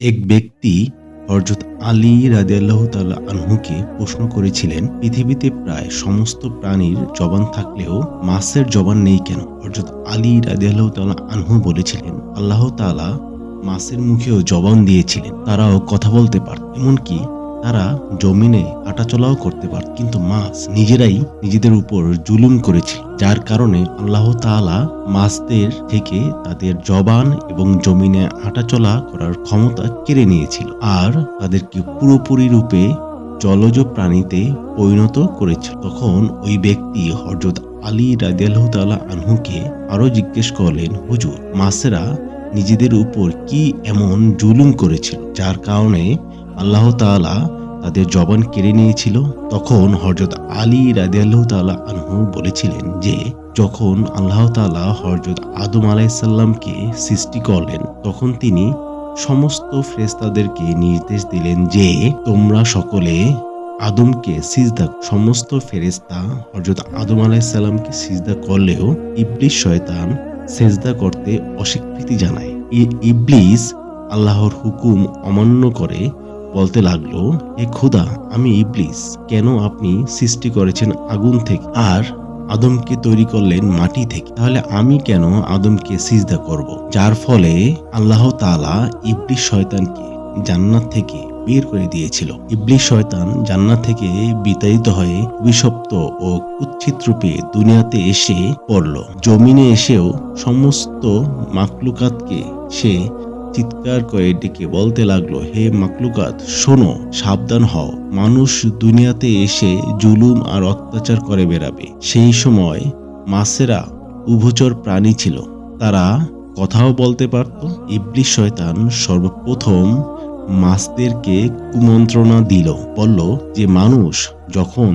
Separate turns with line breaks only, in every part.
এক ব্যক্তি হযরত আলী রাদিয়াল্লাহু তাআলা আনহুকে প্রশ্ন করেছিলেন, পৃথিবীতে প্রায় সমস্ত প্রাণীর জবান থাকলেও মাছের জবান নেই কেন? হযরত আলী রাদিয়াল্লাহু তাআলা আনহু বলেছিলেন, আল্লাহ তাআলা মাছের মুখেও জবান দিয়েছিলেন। তারাও কথা বলতে পারত, এমনকি তারা জমিনে হাঁটাচলাও করতে পারত। কিন্তু মাছ নিজেরাই নিজেদের উপর জুলুম করেছিল, যার কারণে আল্লাহ তাআলা মাছদের থেকে তাদের জবান এবং জমিনে হাঁটাচলা করার ক্ষমতা কেড়ে নিয়েছিল, আর তাদেরকে পুরোপুরি রূপে জলজ প্রাণীতে পরিণত করেছিল। তখন ওই ব্যক্তি হযরত আলী রাদিয়াল্লাহু তাআলা আনহুকে আরো জিজ্ঞেস করলেন, হুজুর, মাছেরা নিজেদের উপর কি এমন জুলুম করেছিল যার কারণে আল্লাহ তাআলা তাদের জবান কেড়ে নিয়েছিল? তখন হযরত আলী রাদিয়াল্লাহু তাআলা আনহু বলেছিলেন যে, যখন আল্লাহ তাআলা হযরত আদম আলাইহিস সালামকে সৃষ্টি করলেন, তখন তিনি সমস্ত ফেরেশতাদেরকে নির্দেশ দিলেন যে, তোমরা সকলে আদমকে সিজদা। সমস্ত ফেরেশতা হযরত আদম আলাইহিস সালামকে সিজদা করলেও ইবলিস শয়তান সেজদা করতে অস্বীকৃতি জানায়। ইবলিস আল্লাহর হুকুম অমান্য করে বলতে লাগলো, হে খোদা, আমি ইবলিস, কেন আপনি সৃষ্টি করেছেন আগুন থেকে আর আদমকে তৈরি করলেন মাটি থেকে? তাহলে আমি কেন আদমকে সিজদা করব? যার ফলে আল্লাহ তাআলা ইবলিস শয়তানকে জান্নাত থেকে বের করে দিয়েছিল। ইবলিস শয়তান জান্নাত থেকে বিতাড়িত হয়ে অভিশপ্ত ও কুৎসিত রূপে দুনিয়াতে এসে পড়ল। জমিনে এসেও সমস্ত মাখলুকাতকে সে চিৎকার করে ডেকে বলতে লাগলো, হে মাখলুকাত, শোনো, সাবধান হও, মানুষ দুনিয়াতে এসে জুলুম আর অত্যাচার করে বেড়াবে। সেই সময় মাছেরা উভচর প্রাণী ছিল, তারা কথাও বলতে পারত। ইবলিস শয়তান সর্বপ্রথম মাছদেরকে কুমন্ত্রণা দিল, বলল যে, মানুষ যখন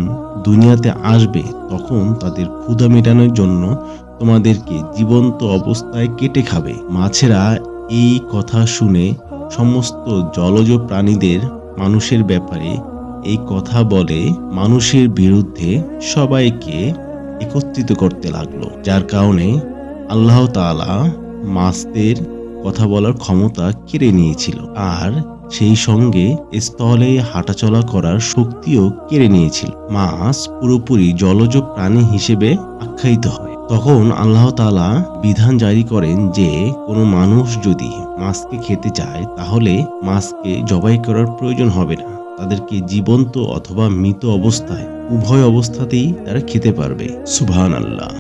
দুনিয়াতে আসবে তখন তাদের ক্ষুধা মেটানোর জন্য তোমাদেরকে জীবন্ত অবস্থায় কেটে খাবে। মাছেরা এই কথা শুনে সমস্ত জলজ প্রাণীদের মানুষের ব্যাপারে এই কথা বলে মানুষের বিরুদ্ধে সবাইকে একত্রিত করতে লাগলো, যার কারণে আল্লাহ তাআলা মাছদের কথা বলার ক্ষমতা কেড়ে নিয়েছিল, আর সেই সঙ্গে স্থলে হাঁটাচলা করার শক্তিও কেড়ে নিয়েছিল। মাছ পুরোপুরি জলজ প্রাণী হিসেবে আখ্যায়িত হয়। তখন আল্লাহ তাআলা বিধান জারি করেন যে, কোনো মানুষ যদি মাছকে খেতে চায় তাহলে মাছকে জবাই করার প্রয়োজন হবে না, তাদেরকে জীবন্ত অথবা মৃত অবস্থায় উভয় অবস্থাতেই তারা খেতে পারবে। সুবহানাল্লাহ।